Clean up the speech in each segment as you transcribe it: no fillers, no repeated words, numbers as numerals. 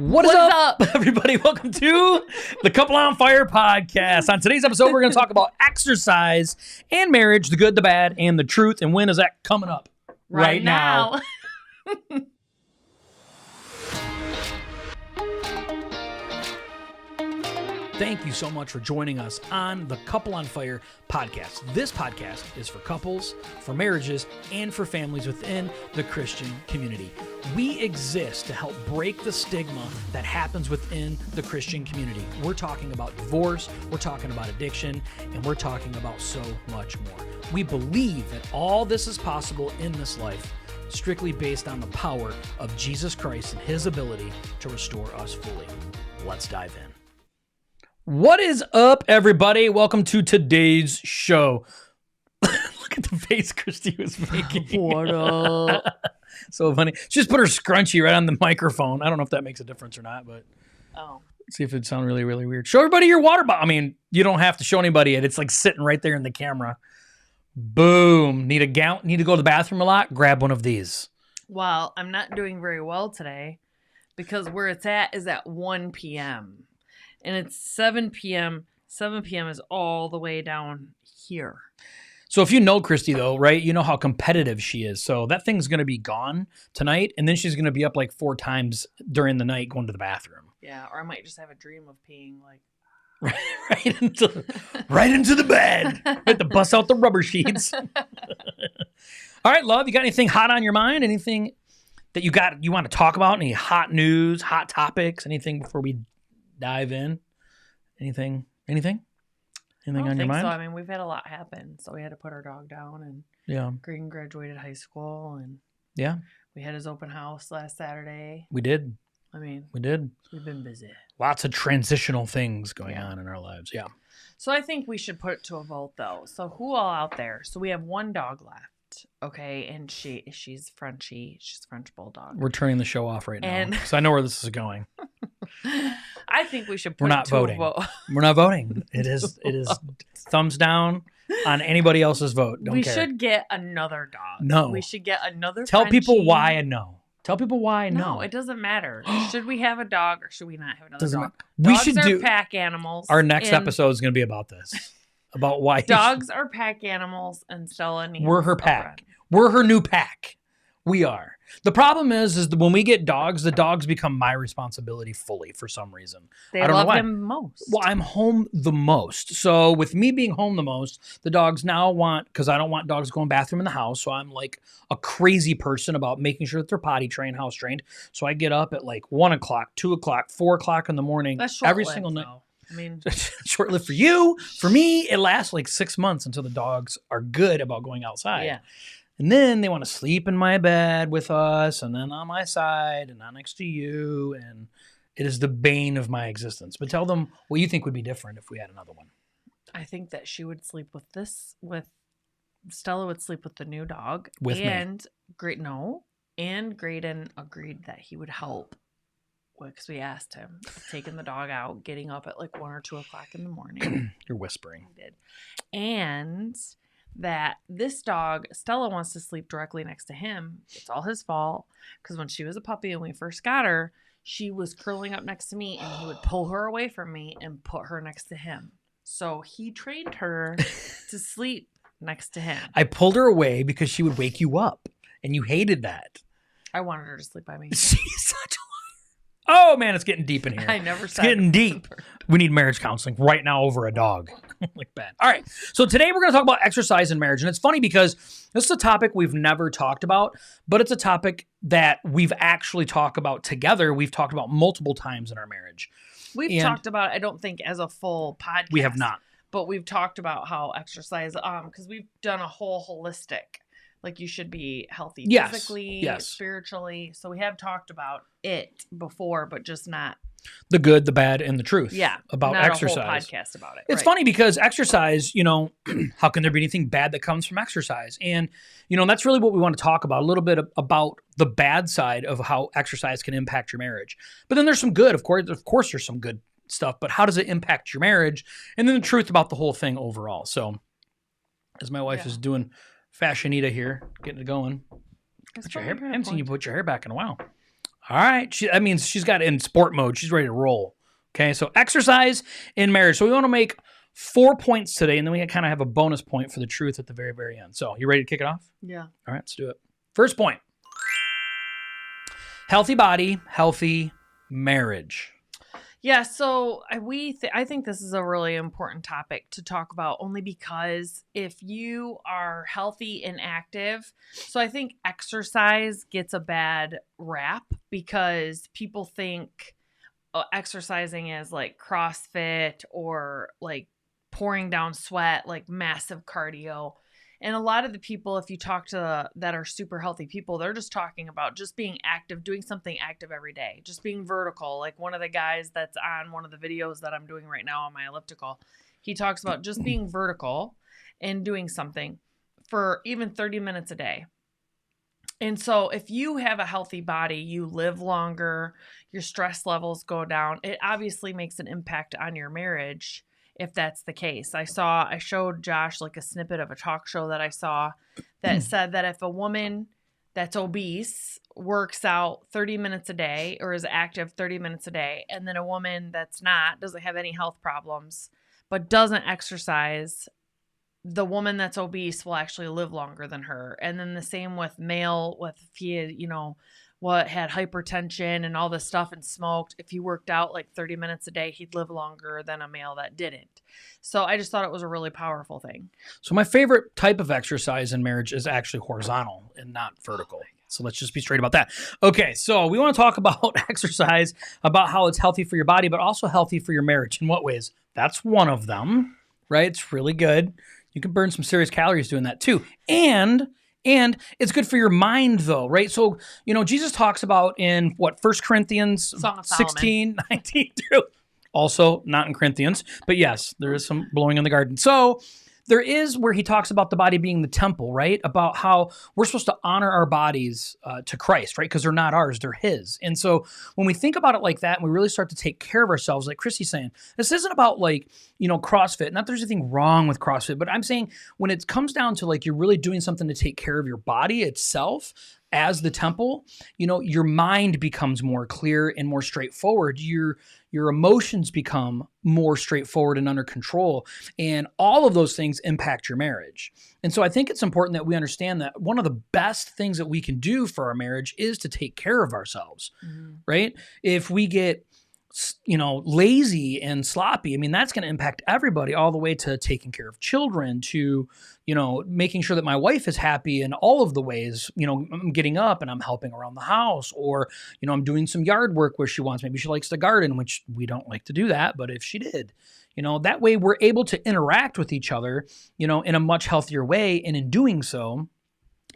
What is up, everybody? Welcome to the Couple on Fire podcast. On today's episode, we're going to talk about exercise and marriage, the good, the bad, and the truth. And when is that coming up? Right now. Thank you so much for joining us on the Couple on Fire podcast. This podcast is for couples, for marriages, and for families within the Christian community. We exist to help break the stigma that happens within the Christian community. We're talking about divorce, we're talking about addiction, and we're talking about so much more. We believe that all this is possible in this life strictly based on the power of Jesus Christ and his ability to restore us fully. Let's dive in. What is up, everybody? Welcome to today's show. Look at the face Christy was making. What up? So funny. She just put her scrunchie right on the microphone. I don't know if that makes a difference or not, but see if it sounds really, really weird. Show everybody your water bottle. I mean, you don't have to show anybody it. It's like sitting right there in the camera. Boom. Need to go to the bathroom a lot? Grab one of these. Well, I'm not doing very well today because where it's at is at 1 p.m. And it's 7 p.m. 7 p.m. is all the way down here. So if you know Christy, though, right, you know how competitive she is. So that thing's going to be gone tonight, and then she's going to be up like 4 times during the night going to the bathroom. Yeah, or I might just have a dream of peeing like... right into the bed. Have to bust out the rubber sheets. All right, love, you got anything hot on your mind? Anything that you want to talk about? Any hot news, hot topics, anything before we dive in? Anything on your mind? So. I mean, we've had a lot happen. So we had to put our dog down, and Green graduated high school, and we had his open house last Saturday. We did. I mean, we did. We've been busy. Lots of transitional things going on in our lives. Yeah. So I think we should put it to a vote, though. So who all out there? So we have one dog left. Okay, and she's Frenchie. She's a French bulldog. We're turning the show off right now because I know where this is going. I think we should put it to a vote. We're not voting. It is thumbs down on anybody else's vote. We should get another dog. No. We should get another Tell Frenchie. People why I know. Tell people why I know. No, it doesn't matter. Should we have a dog or should we not have another dog? We Dogs should are do pack animals. Our next episode is going to be about this. About why dogs are pack animals and Stella needs we're her pack. We're her new pack. We are. The problem is that when we get dogs, the dogs become my responsibility fully for some reason. They love him most. Well, I'm home the most. So with me being home the most, the dogs now because I don't want dogs going bathroom in the house. So I'm like a crazy person about making sure that they're potty trained, house trained. So I get up at like 1 o'clock, 2 o'clock, 4 o'clock in the morning. That's every single night. I mean, short-lived for you. For me, it lasts like 6 months until the dogs are good about going outside. Yeah. And then they want to sleep in my bed with us and then on my side and not next to you. And it is the bane of my existence. But tell them what you think would be different if we had another one. I think that she would sleep with Stella would sleep with the new dog. With me. And Graydon agreed that he would help. Because we asked him, taking the dog out, getting up at like 1 or 2 o'clock in the morning. You're whispering. He did. And that this dog, Stella wants to sleep directly next to him. It's all his fault. Because when she was a puppy and we first got her, she was curling up next to me and he would pull her away from me and put her next to him. So he trained her to sleep next to him. I pulled her away because she would wake you up. And you hated that. I wanted her to sleep by me. She's such a Oh, man, it's getting deep in here. I never said it's getting deep. We need marriage counseling right now over a dog. Like bad. All right. So today we're going to talk about exercise in marriage. And it's funny because this is a topic we've never talked about, but it's a topic that we've actually talked about together. We've talked about multiple times in our marriage. We've talked about, I don't think as a full podcast. We have not. But we've talked about how exercise, because we've done a whole holistic. Like you should be healthy physically, spiritually. So we have talked about it before, but just not the good, the bad, and the truth. Yeah, about not exercise. A whole podcast about it. It's funny because exercise, how can there be anything bad that comes from exercise? And that's really what we want to talk about a little bit about the bad side of how exercise can impact your marriage. But then there's some good, of course. Of course, there's some good stuff. But how does it impact your marriage? And then the truth about the whole thing overall. So, as my wife is doing. Fashionita here, getting it going. Put your hair, I haven't seen you put your hair back in a while. All right. That means she's got it in sport mode. She's ready to roll. Okay. So exercise in marriage. So we want to make 4 points today, and then we kind of have a bonus point for the truth at the very, very end. So you ready to kick it off? Yeah. All right. Let's do it. First point. Healthy body, healthy marriage. Yeah, so I think this is a really important topic to talk about, only because if you are healthy and active, so I think exercise gets a bad rap because people think exercising is like CrossFit or like pouring down sweat, like massive cardio. And a lot of the people, if you talk to that are super healthy people, they're just talking about just being active, doing something active every day, just being vertical. Like one of the guys that's on one of the videos that I'm doing right now on my elliptical, he talks about just being vertical and doing something for even 30 minutes a day. And so if you have a healthy body, you live longer, your stress levels go down. It obviously makes an impact on your marriage if that's the case. I showed Josh like a snippet of a talk show that I saw that said that if a woman that's obese works out 30 minutes a day or is active 30 minutes a day, and then a woman that's not, doesn't have any health problems, but doesn't exercise, the woman that's obese will actually live longer than her. And then the same with male, if he, had hypertension and all this stuff and smoked, if he worked out like 30 minutes a day, he'd live longer than a male that didn't. So I just thought it was a really powerful thing. So my favorite type of exercise in marriage is actually horizontal and not vertical. So let's just be straight about that. Okay, so we want to talk about exercise, about how it's healthy for your body, but also healthy for your marriage. In what ways? That's one of them, right? It's really good. You can burn some serious calories doing that too. And it's good for your mind though, right? So, Jesus talks about in 1 Corinthians 16, 19 through, also not in Corinthians, but yes, there is some blowing in the garden. So there is where he talks about the body being the temple, right? About how we're supposed to honor our bodies to Christ, right? Because they're not ours, they're his. And so when we think about it like that, and we really start to take care of ourselves, like Chrissy's saying, this isn't about like, CrossFit. Not that there's anything wrong with CrossFit, but I'm saying when it comes down to like you're really doing something to take care of your body itself as the temple, your mind becomes more clear and more straightforward. Your emotions become more straightforward and under control. And all of those things impact your marriage. And so I think it's important that we understand that one of the best things that we can do for our marriage is to take care of ourselves, right? If we get lazy and sloppy, that's going to impact everybody, all the way to taking care of children, to, making sure that my wife is happy in all of the ways, I'm getting up and I'm helping around the house, or, I'm doing some yard work where she wants, maybe she likes to garden, which we don't like to do that. But if she did, that way we're able to interact with each other, in a much healthier way. And in doing so,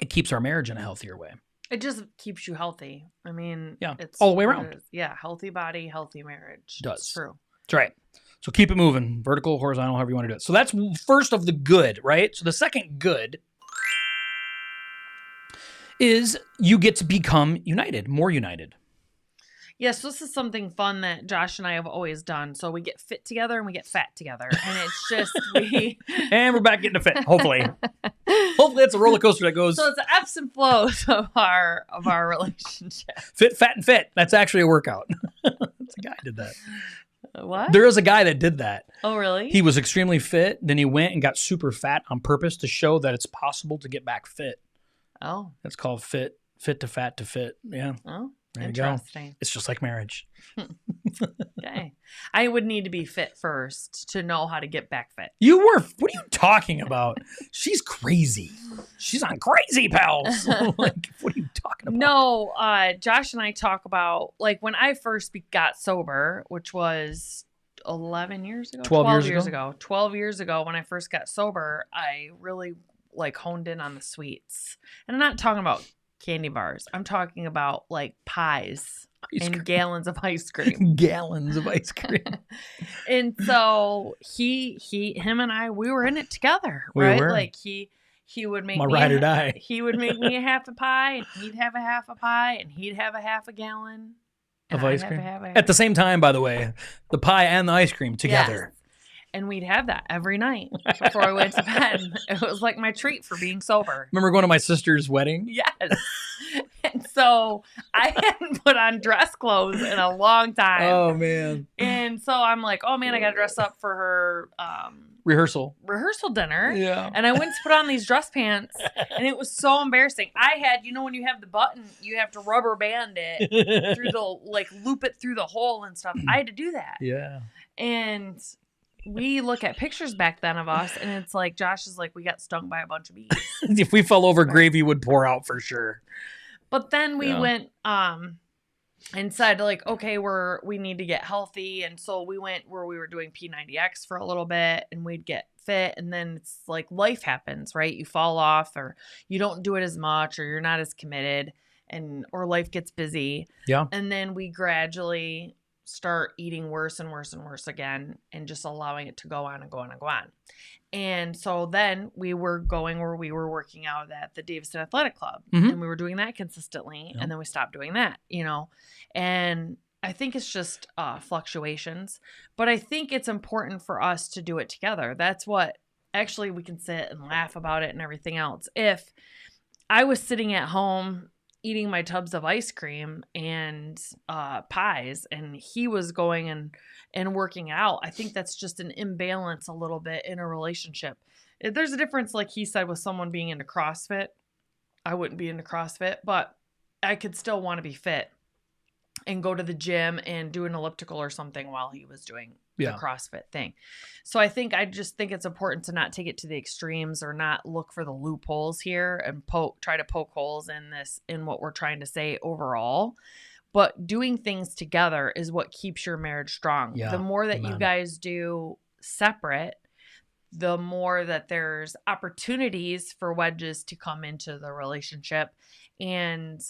it keeps our marriage in a healthier way. It just keeps you healthy. It's all the way around. Yeah, healthy body, healthy marriage. Does. It's true. That's right. So keep it moving, vertical, horizontal, however you want to do it. So that's first of the good, right? So the second good is you get to become united, more united. Yes, this is something fun that Josh and I have always done. So we get fit together and we get fat together. And it's just and we're back getting fit, hopefully. Hopefully it's a roller coaster that goes. So it's the ebbs and flows of our relationship. Fit, fat, and fit. That's actually a workout. That's a guy who did that. What? There is a guy that did that. Oh, really? He was extremely fit. Then he went and got super fat on purpose to show that it's possible to get back fit. Oh. That's called fit to fat to fit. Yeah. Oh. There Interesting. You go. It's just like marriage. Okay. I would need to be fit first to know how to get back fit. You were. What are you talking about? She's crazy. She's on Crazy Pals. Like, what are you talking about? No, Josh and I talk about, like, when I first got sober, which was 11 years ago? 12 years ago? 12 years ago, when I first got sober, I really, honed in on the sweets. And I'm not talking about candy bars. I'm talking about like pies and gallons of ice cream. Gallons of ice cream. And so him and I, we were in it together, right? We were. Like he would make my ride or die. He would make me a half a pie, and he'd have a half a pie, and he'd have a half a gallon of ice cream. At the same time, by the way, the pie and the ice cream together. Yes. And we'd have that every night before we went to bed. It was like my treat for being sober. Remember going to my sister's wedding? Yes. And so I hadn't put on dress clothes in a long time. Oh, man. And so I'm like, oh, man, I got to dress up for her Rehearsal dinner. Yeah. And I went to put on these dress pants, and it was so embarrassing. I had, when you have the button, you have to rubber band it through loop it through the hole and stuff. I had to do that. Yeah. And we look at pictures back then of us, and it's like, Josh is like, we got stung by a bunch of bees. If we fell over, gravy would pour out for sure. But then we went and said, like, okay, we need to get healthy. And so we went where we were doing P90X for a little bit, and we'd get fit. And then it's like life happens, right? You fall off, or you don't do it as much, or you're not as committed, or life gets busy. Yeah. And then we gradually start eating worse and worse and worse again, and just allowing it to go on and go on and go on. And so then we were going where we were working out at the Davison Athletic Club, and we were doing that consistently. And then we stopped doing that, and I think it's just fluctuations, but I think it's important for us to do it together. That's what actually we can sit and laugh about it and everything else. If I was sitting at home eating my tubs of ice cream and pies, and he was going and working out, I think that's just an imbalance a little bit in a relationship. There's a difference, like he said, with someone being into CrossFit. I wouldn't be into CrossFit, but I could still want to be fit and go to the gym and do an elliptical or something while he was doing the CrossFit thing. So I just think it's important to not take it to the extremes, or not look for the loopholes here and try to poke holes in what we're trying to say overall. But doing things together is what keeps your marriage strong. Yeah. The more that you guys do separate, the more that there's opportunities for wedges to come into the relationship, and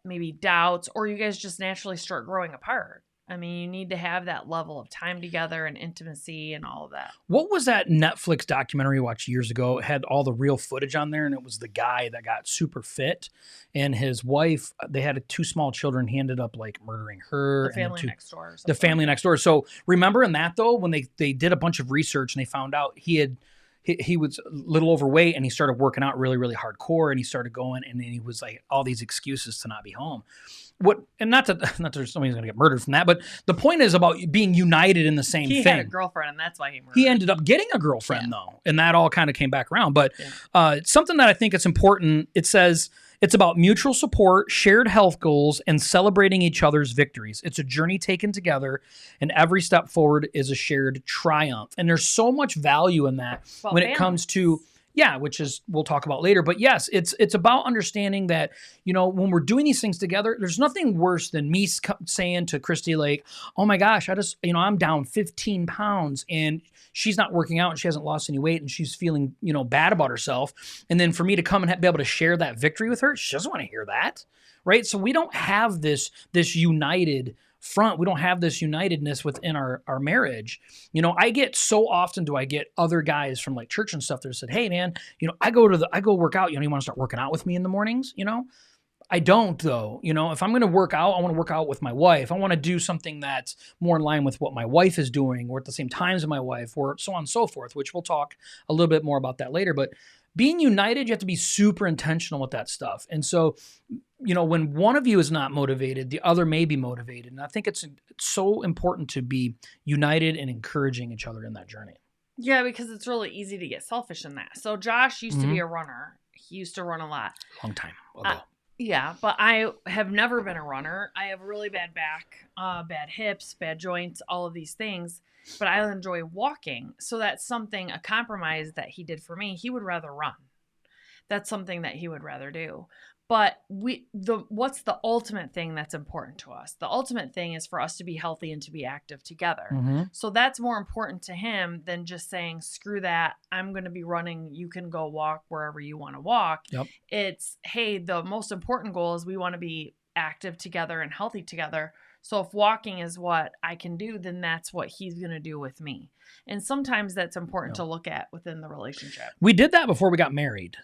maybe doubts, or you guys just naturally start growing apart. I mean, you need to have that level of time together and intimacy and all of that. What was that Netflix documentary you watched years ago? It had all the real footage on there, and it was the guy that got super fit, and his wife, they had 2 small children. He ended up like murdering her. The Family Next Door. The Family Next Door. So remember in that, though, when they did a bunch of research and they found out he was a little overweight, and he started working out really, really hardcore, and he started going, and then he was like all these excuses to not be home. Not that somebody's going to get murdered from that, but the point is about being united in the same thing. He had a girlfriend, and that's why he murdered. He ended up getting a girlfriend, though, and that all kind of came back around. But something that I think it's important, it says it's about mutual support, shared health goals, and celebrating each other's victories. It's a journey taken together, and every step forward is a shared triumph. And there's so much value in that when it comes to... Yeah, which is we'll talk about later. But yes, it's about understanding that, when we're doing these things together, there's nothing worse than me saying to Christy, like, oh my gosh, I'm down 15 pounds and she's not working out and she hasn't lost any weight and she's feeling, bad about herself. And then for me to come and be able to share that victory with her, she doesn't want to hear that. Right. So we don't have this united front. We don't have this unitedness within our marriage. I get other guys from like church and stuff that said, hey man, I go work out. You want to start working out with me in the mornings? I don't though. If I'm going to work out, I want to work out with my wife. I want to do something that's more in line with what my wife is doing, or at the same times as my wife, or so on and so forth, which we'll talk a little bit more about that later. But being united, you have to be super intentional with that stuff. And so, when one of you is not motivated, the other may be motivated. And I think it's so important to be united and encouraging each other in that journey. Yeah, because it's really easy to get selfish in that. So Josh used to be a runner. He used to run a lot. Long time ago. Yeah, but I have never been a runner. I have really bad back, bad hips, bad joints, all of these things. But I enjoy walking. So that's a compromise that he did for me. He would rather run. That's something that he would rather do. But what's the ultimate thing that's important to us? The ultimate thing is for us to be healthy and to be active together. Mm-hmm. So that's more important to him than just saying, screw that, I'm going to be running. You can go walk wherever you want to walk. Yep. It's, hey, the most important goal is we want to be active together and healthy together. So if walking is what I can do, then that's what he's going to do with me. And sometimes that's important to look at within the relationship. We did that before we got married.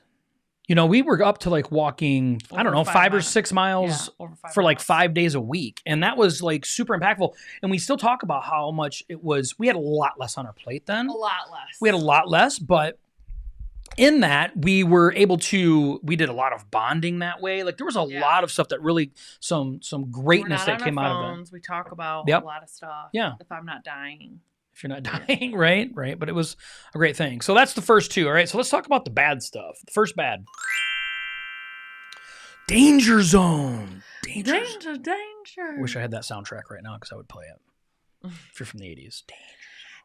We were up to like walking, over, I don't know, 5 or 6 miles for like 5 days a week. And that was like super impactful. And we still talk about how much it was. We had a lot less on our plate then. A lot less. We had a lot less, but in that we did a lot of bonding that way. Like there was a lot of stuff that really, some greatness that came out of it. We talk about Yep. a lot of stuff. Yeah. If I'm not dying. If you're not dying, right? But it was a great thing. So that's the first two. All right. So let's talk about the bad stuff. The first bad. Danger zone. Danger. I wish I had that soundtrack right now because I would play it. If you're from the 80s. Danger.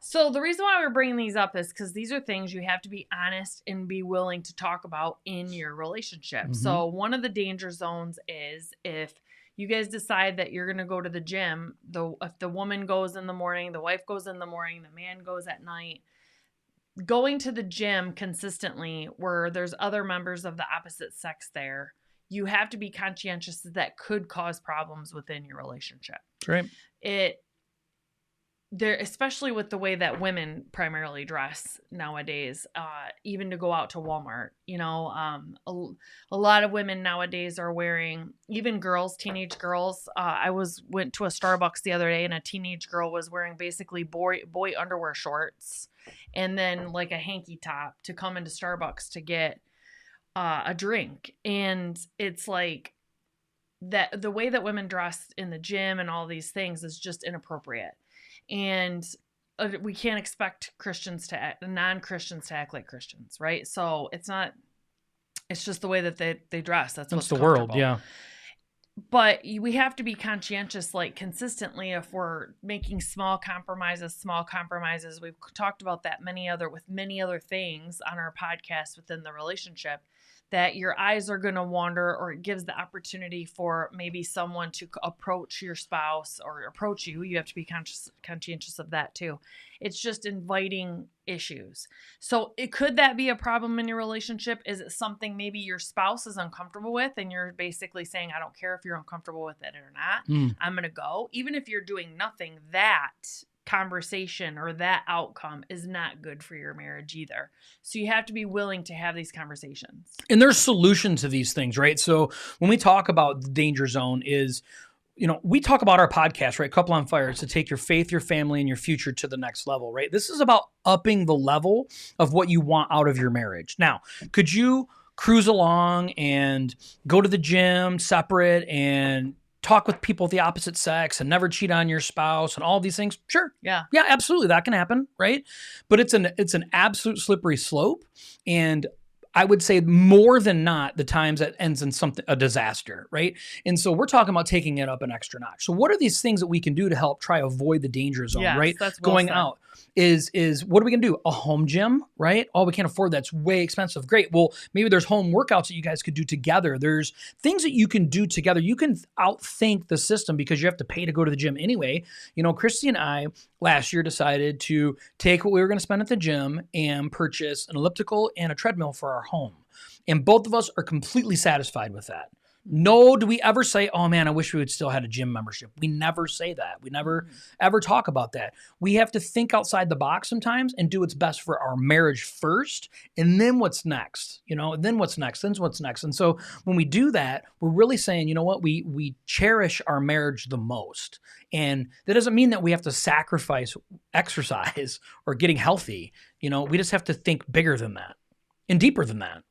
So the reason why we're bringing these up is because these are things you have to be honest and be willing to talk about in your relationship. Mm-hmm. So one of the danger zones is if you guys decide that you're going to go to the gym, if the woman goes in the morning, the wife goes in the morning, the man goes at night, going to the gym consistently where there's other members of the opposite sex there, you have to be conscientious that could cause problems within your relationship. Right. Especially with the way that women primarily dress nowadays, even to go out to Walmart, a lot of women nowadays are wearing, even girls, teenage girls. I went to a Starbucks the other day and a teenage girl was wearing basically boy underwear shorts and then like a hanky top to come into Starbucks to get a drink. And it's like that the way that women dress in the gym and all these things is just inappropriate. And we can't expect non-Christians to act like Christians, right? So it's just the way that they dress. That's what's the world, yeah. But we have to be conscientious, like consistently, if we're making small compromises. We've talked about that with many other things on our podcast within the relationship, that your eyes are going to wander, or it gives the opportunity for maybe someone to approach your spouse or approach you. You have to be conscientious of that too. It's just inviting issues. So could that be a problem in your relationship? Is it something maybe your spouse is uncomfortable with and you're basically saying, I don't care if you're uncomfortable with it or not. I'm going to go. Even if you're doing nothing, that conversation or that outcome is not good for your marriage either. So you have to be willing to have these conversations. And there's solutions to these things, right? So when we talk about the danger zone is, we talk about our podcast, right? Couple on Fire, to take your faith, your family, and your future to the next level, right? This is about upping the level of what you want out of your marriage. Now, could you cruise along and go to the gym separate and talk with people of the opposite sex and never cheat on your spouse and all these things? Sure. Yeah, absolutely. That can happen, right? But it's an absolute slippery slope. And I would say more than not, the times that ends in a disaster, right? And so we're talking about taking it up an extra notch. So what are these things that we can do to help try avoid the danger zone, right? That's well going said. Out is what are we going to do? A home gym, right? Oh, we can't afford that. It's way expensive. Great. Well, maybe there's home workouts that you guys could do together. There's things that you can do together. You can outthink the system because you have to pay to go to the gym anyway. Christy and I last year decided to take what we were going to spend at the gym and purchase an elliptical and a treadmill for our home. And both of us are completely satisfied with that. No, do we ever say, oh man, I wish we would still had a gym membership. We never say that. We never ever talk about that. We have to think outside the box sometimes and do what's best for our marriage first. And then what's next, then what's next. And so when we do that, we're really saying, you know what, we cherish our marriage the most. And that doesn't mean that we have to sacrifice exercise or getting healthy. We just have to think bigger than that and deeper than that.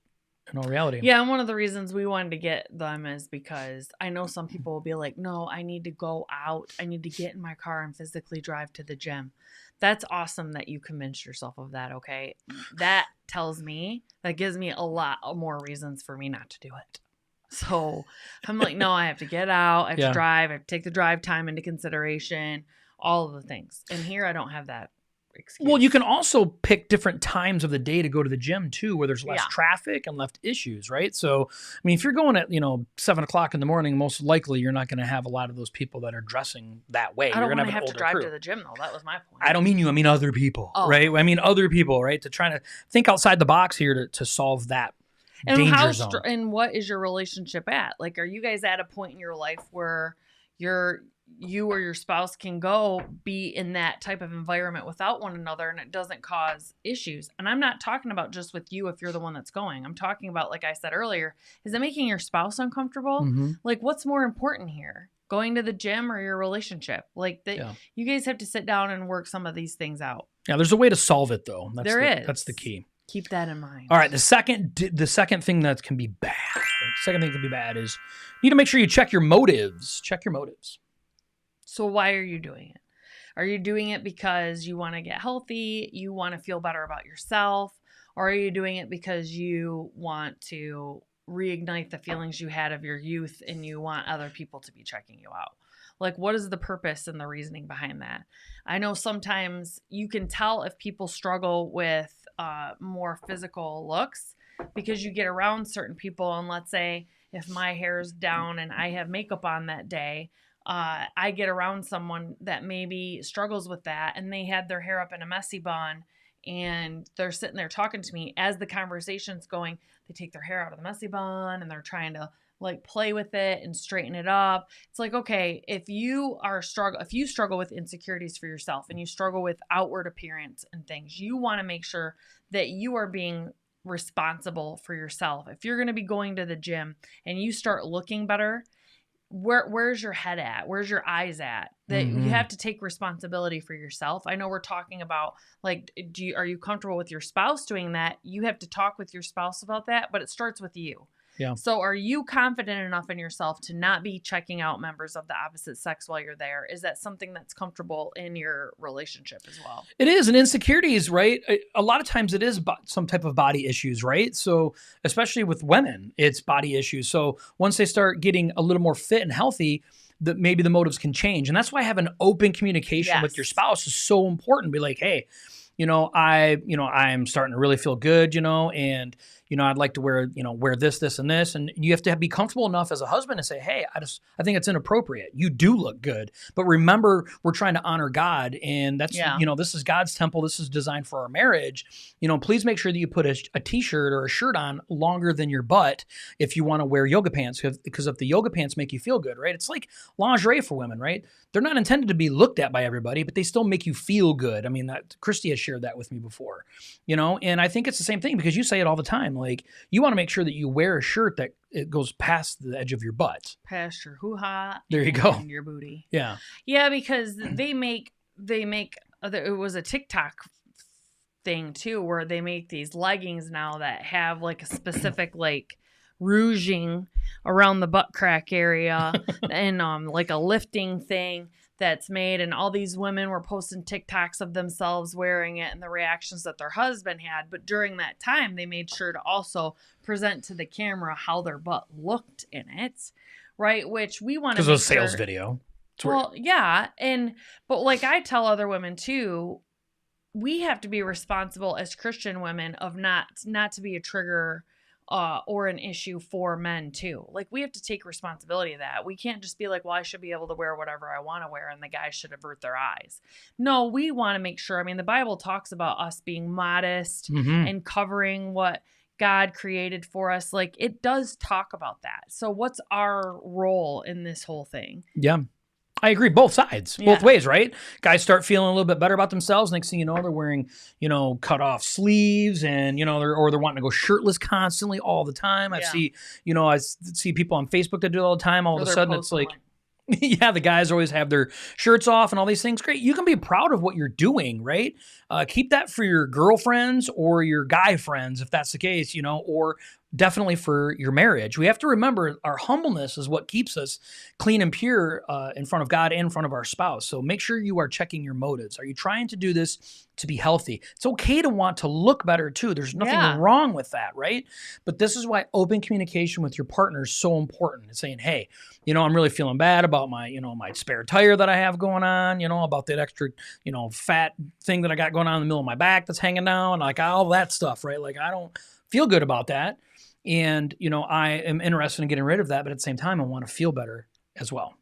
In all reality. Yeah, and one of the reasons we wanted to get them is because I know some people will be like, no, I need to go out. I need to get in my car and physically drive to the gym. That's awesome that you convinced yourself of that, okay? That gives me a lot more reasons for me not to do it. So I'm like, no, I have to get out. I have to drive. I have to take the drive time into consideration, all of the things. And here I don't have that excuse. Well, you can also pick different times of the day to go to the gym too, where there's less traffic and less issues, right? So, I mean, if you're going at 7:00 in the morning, most likely you're not going to have a lot of those people that are dressing that way. I don't want to have to drive to the gym though. That was my point. I don't mean you. I mean other people, right? I mean other people, right? To try to think outside the box here to solve that danger zone. And what is your relationship at? Like, are you guys at a point in your life where you or your spouse can go be in that type of environment without one another and it doesn't cause issues? And I'm not talking about just with you if you're the one that's going. I'm talking about, like I said earlier, is it making your spouse uncomfortable? Mm-hmm. Like, what's more important here? Going to the gym or your relationship? Like, you guys have to sit down and work some of these things out. Yeah, there's a way to solve it though. There is. That's the key. Keep that in mind. All right. The second thing that can be bad. Right? The second thing that can be bad is you need to make sure you check your motives. Check your motives. So why are you doing it? Are you doing it because you want to get healthy? You want to feel better about yourself? Or are you doing it because you want to reignite the feelings you had of your youth and you want other people to be checking you out? Like, what is the purpose and the reasoning behind that? I know sometimes you can tell if people struggle with more physical looks because you get around certain people. And let's say if my hair's down and I have makeup on that day, I get around someone that maybe struggles with that and they had their hair up in a messy bun and they're sitting there talking to me as the conversation's going. They take their hair out of the messy bun and they're trying to like play with it and straighten it up. It's like, okay, if you struggle with insecurities for yourself and you struggle with outward appearance and things, you want to make sure that you are being responsible for yourself. If you're going to be going to the gym and you start looking better, where's your head at? Where's your eyes at? That you have to take responsibility for yourself. I know we're talking about like, are you comfortable with your spouse doing that? You have to talk with your spouse about that, but it starts with you. Yeah. So are you confident enough in yourself to not be checking out members of the opposite sex while you're there? Is that something that's comfortable in your relationship as well? It is. And insecurities, right? A lot of times it is some type of body issues, right? So especially with women, it's body issues. So once they start getting a little more fit and healthy, maybe the motives can change. And that's why having open communication with your spouse is so important. Be like, hey, I'm starting to really feel good, and, I'd like to wear this, and this. And you have to be comfortable enough as a husband to say, hey, I think it's inappropriate. You do look good. But remember, we're trying to honor God. And that's, this is God's temple. This is designed for our marriage. Please make sure that you put a t-shirt or a shirt on longer than your butt if you want to wear yoga pants, because if the yoga pants make you feel good, right? It's like lingerie for women, right? They're not intended to be looked at by everybody, but they still make you feel good. I mean, Christy has shared that with me before, and I think it's the same thing because you say it all the time. Like, you want to make sure that you wear a shirt that it goes past the edge of your butt. Past your hoo-ha. There you go. And your booty. Yeah. Yeah, because they make, it was a TikTok thing too, where they make these leggings now that have like a specific like rouging around the butt crack area and like a lifting thing that's made, and all these women were posting TikToks of themselves wearing it and the reactions that their husband had. But during that time, they made sure to also present to the camera how their butt looked in it, right? Which we want to, because it was a sales video. Well, yeah, but like I tell other women too, we have to be responsible as Christian women of not to be a trigger or an issue for men too. Like, we have to take responsibility of that. We can't just be like, well, I should be able to wear whatever I want to wear and the guys should avert their eyes. No, we want to make sure. I mean, the Bible talks about us being modest and covering what God created for us. Like, it does talk about that. So what's our role in this whole thing? Yeah. I agree. Both sides, both ways, right? Guys start feeling a little bit better about themselves. Next thing you know, they're wearing, cut off sleeves and, they're wanting to go shirtless constantly all the time. I see people on Facebook that do it all the time. All of a sudden it's like, yeah, the guys always have their shirts off and all these things. Great. You can be proud of what you're doing, right? Keep that for your girlfriends or your guy friends, if that's the case, or definitely for your marriage. We have to remember our humbleness is what keeps us clean and pure in front of God and in front of our spouse. So make sure you are checking your motives. Are you trying to do this to be healthy? It's okay to want to look better too. There's nothing wrong with that, right? But this is why open communication with your partner is so important. It's saying, hey, I'm really feeling bad about my, my spare tire that I have going on, about that extra, fat thing that I got going on in the middle of my back that's hanging down, like all that stuff, right? Like, I don't feel good about that. And, I am interested in getting rid of that, but at the same time, I want to feel better as well.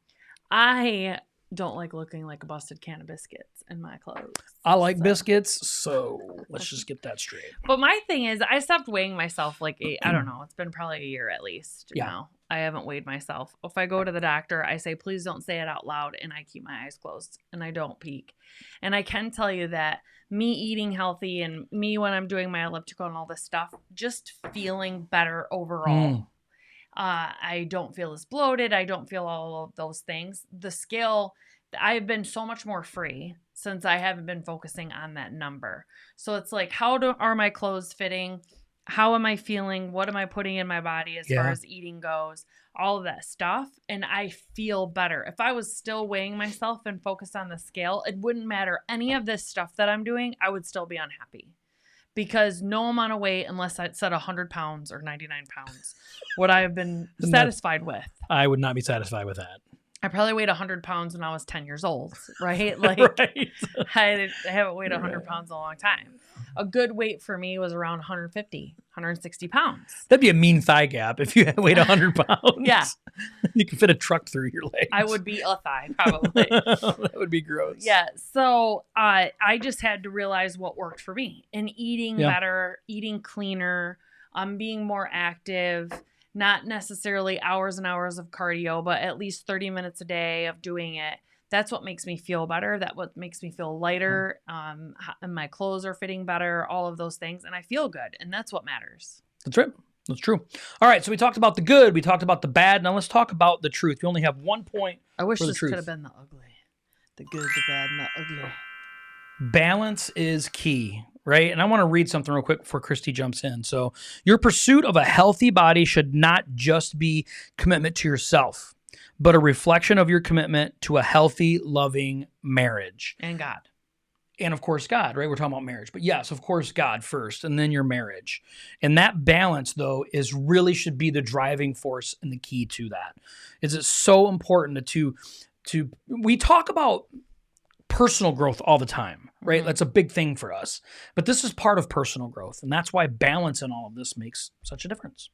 I don't like looking like a busted can of biscuits in my clothes. I like biscuits, so let's just get that straight. But my thing is, I stopped weighing myself like, I don't know, it's been probably a year at least. Now. I haven't weighed myself. If I go to the doctor, I say, please don't say it out loud, and I keep my eyes closed, and I don't peek. And I can tell you that me eating healthy and me when I'm doing my elliptical and all this stuff, just feeling better overall. I don't feel as bloated. I don't feel all of those things. The scale, I've been so much more free since I haven't been focusing on that number. So it's like, are my clothes fitting? How am I feeling? What am I putting in my body as far as eating goes? All of that stuff. And I feel better. If I was still weighing myself and focused on the scale, it wouldn't matter any of this stuff that I'm doing. I would still be unhappy because no amount of weight, unless I said 100 pounds or 99 pounds, would I have been satisfied with. I would not be satisfied with that. I probably weighed 100 pounds when I was 10 years old, right? Like Right. I haven't weighed 100 pounds in a long time. A good weight for me was around 150, 160 pounds. That'd be a mean thigh gap if you weighed 100 pounds. Yeah. You could fit a truck through your legs. I would be a thigh, probably. That would be gross. Yeah. So I just had to realize what worked for me and eating better, eating cleaner, being more active. Not necessarily hours and hours of cardio, but at least 30 minutes a day of doing it. That's what makes me feel better. That's what makes me feel lighter. And my clothes are fitting better, all of those things. And I feel good. And that's what matters. That's right. That's true. All right. So we talked about the good. We talked about the bad. Now let's talk about the truth. We only have 1 point. I wish this could have been the ugly. The good, the bad, and the ugly. Balance is key. Right? And I want to read something real quick before Christy jumps in. So your pursuit of a healthy body should not just be commitment to yourself, but a reflection of your commitment to a healthy, loving marriage. And God. And of course, God, right? We're talking about marriage. But yes, of course, God first, and then your marriage. And that balance, though, should be the driving force and the key to that. It's so important we talk about personal growth all the time, right? That's a big thing for us. But this is part of personal growth. And that's why balance in all of this makes such a difference.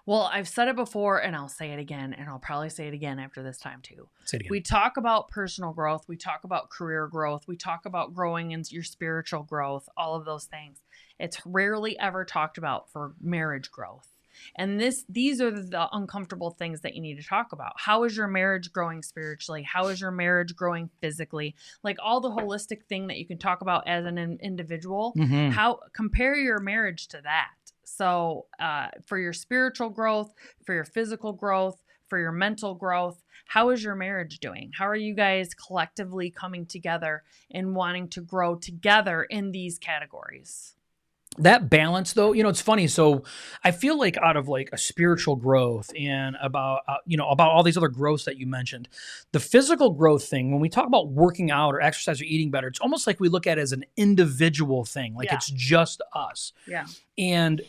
Well, I've said it before and I'll say it again, and I'll probably say it again after this time too. Say it again. We talk about personal growth. We talk about career growth. We talk about growing in your spiritual growth, all of those things. It's rarely ever talked about for marriage growth. And these are the uncomfortable things that you need to talk about. How is your marriage growing spiritually? How is your marriage growing physically? Like all the holistic thing that you can talk about as an individual. How compare your marriage to that. So for your spiritual growth, for your physical growth, for your mental growth, how is your marriage doing? How are you guys collectively coming together and wanting to grow together in these categories? That balance, though, it's funny. So I feel like out of like a spiritual growth and about all these other growths that you mentioned, the physical growth thing, when we talk about working out or exercise or eating better, it's almost like we look at it as an individual thing. Like it's just us. Yeah. And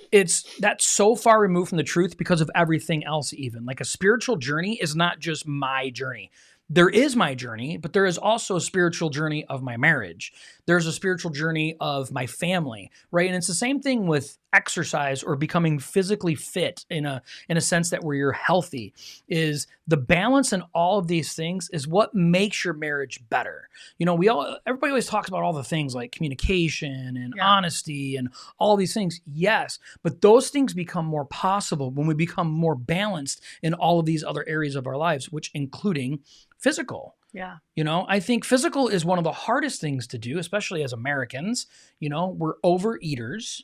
that's so far removed from the truth because of everything else, even. Like a spiritual journey is not just my journey. There is my journey, but there is also a spiritual journey of my marriage. There's a spiritual journey of my family, right? And it's the same thing with exercise or becoming physically fit in a sense that where you're healthy. Is the balance in all of these things is what makes your marriage better. Everybody always talks about all the things like communication and honesty and all these things. Yes, but those things become more possible when we become more balanced in all of these other areas of our lives, which including physical. Yeah. I think physical is one of the hardest things to do, especially as Americans. We're overeaters,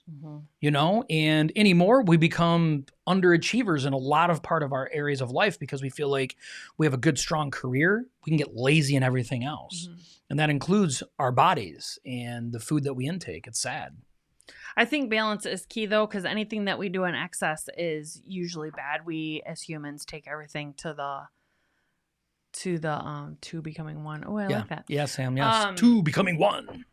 and anymore we become underachievers in a lot of part of our areas of life because we feel like we have a good, strong career. We can get lazy in everything else. And that includes our bodies and the food that we intake. It's sad. I think balance is key, though, because anything that we do in excess is usually bad. We, as humans, take everything to two becoming one. Oh, I like that. Yes, Sam. Yes. Two becoming one.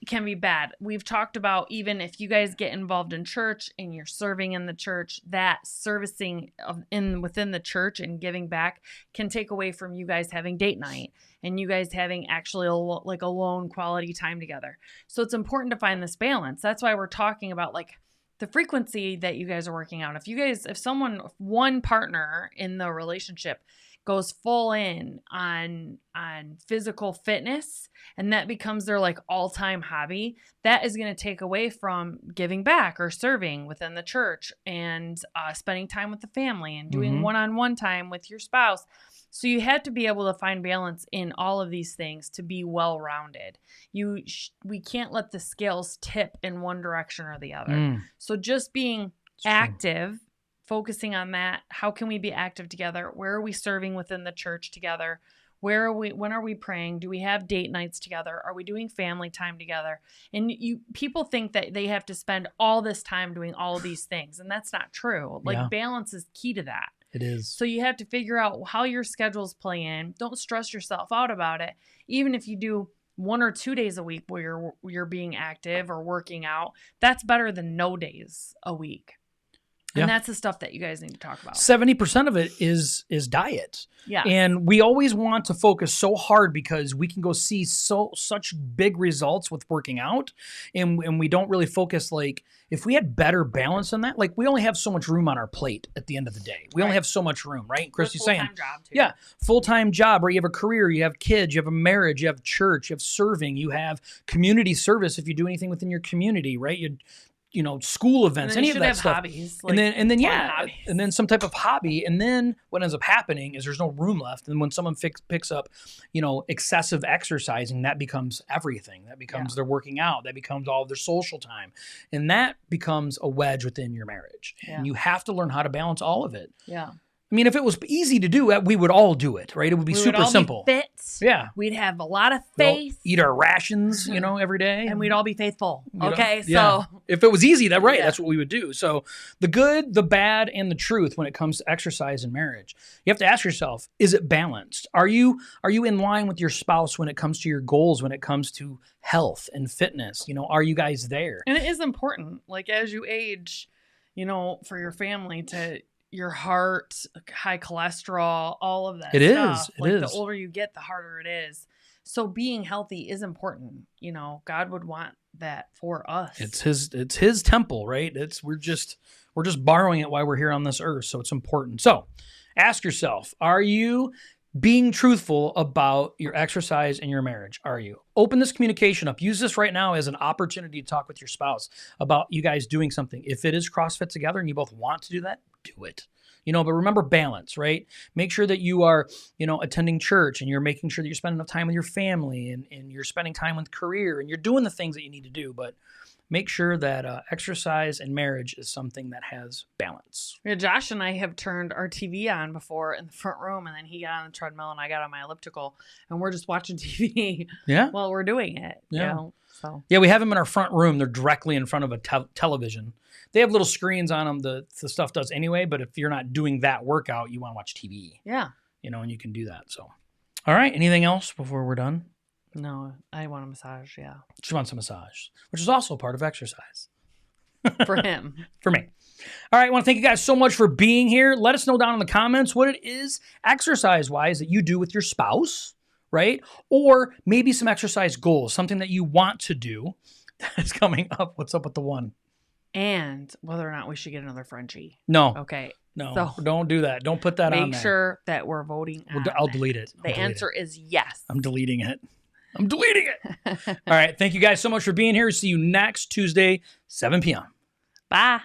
Can be bad. We've talked about even if you guys get involved in church and you're serving in the church, that servicing within the church and giving back can take away from you guys having date night and you guys having actually alone quality time together. So it's important to find this balance. That's why we're talking about like the frequency that you guys are working out. If one partner in the relationship goes full in on physical fitness and that becomes their like all-time hobby, that is going to take away from giving back or serving within the church and spending time with the family and doing one-on-one time with your spouse. So you have to be able to find balance in all of these things to be well-rounded. We can't let the scales tip in one direction or the other. So just being active, focusing on that. How can we be active together? Where are we serving within the church together? Where are we? When are we praying? Do we have date nights together? Are we doing family time together? And people think that they have to spend all this time doing all of these things, and that's not true. Like balance is key to that. It is. So you have to figure out how your schedules play in. Don't stress yourself out about it. Even if you do 1 or 2 days a week where you're being active or working out, that's better than no days a week. And that's the stuff that you guys need to talk about. 70% of it is diet. Yeah. And we always want to focus so hard because we can go see such big results with working out. And we don't really focus, like, if we had better balance on that, like, we only have so much room on our plate at the end of the day. We only have so much room, right? Christy's saying. Full-time job too. Yeah. Full-time job where you have a career, you have kids, you have a marriage, you have church, you have serving, you have community service if you do anything within your community, right? You know, school events, any of that stuff. Hobbies, like and then some type of hobby. And then what ends up happening is there's no room left. And when someone picks up, you know, excessive exercising, that becomes everything. That becomes their working out. That becomes all of their social time. And that becomes a wedge within your marriage. And you have to learn how to balance all of it. Yeah. I mean, if it was easy to do, we would all do it, right? It would be super simple. Be fit. Yeah. We'd have a lot of faith. We'd eat our rations, you know, every day. And we'd all be faithful. You okay. know? So if it was easy, that's what we would do. So the good, the bad, and the truth when it comes to exercise and marriage, you have to ask yourself, is it balanced? Are you in line with your spouse when it comes to your goals, when it comes to health and fitness? You know, are you guys there? And it is important, like, as you age, you know, for your family to your heart, high cholesterol, all of that stuff. It is. The older you get, the harder it is. So being healthy is important. You know, God would want that for us. It's his temple, right? We're just borrowing it while we're here on this earth. So it's important. So ask yourself, are you being truthful about your exercise and your marriage? Are you? Open this communication up. Use this right now as an opportunity to talk with your spouse about you guys doing something. If it is CrossFit together and you both want to do that, do it. You know, but remember balance, right? Make sure that you are, you know, attending church and you're making sure that you're spending enough time with your family and you're spending time with career and you're doing the things that you need to do. But make sure that exercise and marriage is something that has balance. Yeah, Josh and I have turned our TV on before in the front room, and then he got on the treadmill and I got on my elliptical, and we're just watching TV while we're doing it. Yeah. You know? So. Yeah, we have them in our front room. They're directly in front of a television. They have little screens on them. The stuff does anyway, but if you're not doing that workout, you want to watch TV. Yeah. You know, and you can do that. So, all right. Anything else before we're done? No, I want a massage, yeah. She wants a massage, which is also part of exercise. For him. For me. All right, I want to thank you guys so much for being here. Let us know down in the comments what it is exercise-wise that you do with your spouse, right? Or maybe some exercise goals, something that you want to do that is coming up. What's up with the one? And whether or not we should get another Frenchie. No. Okay. No, so don't do that. Don't put that on there. Make sure that we're voting on I'll delete it. The answer is yes. I'm deleting it. All right. Thank you guys so much for being here. See you next Tuesday, 7 p.m. Bye.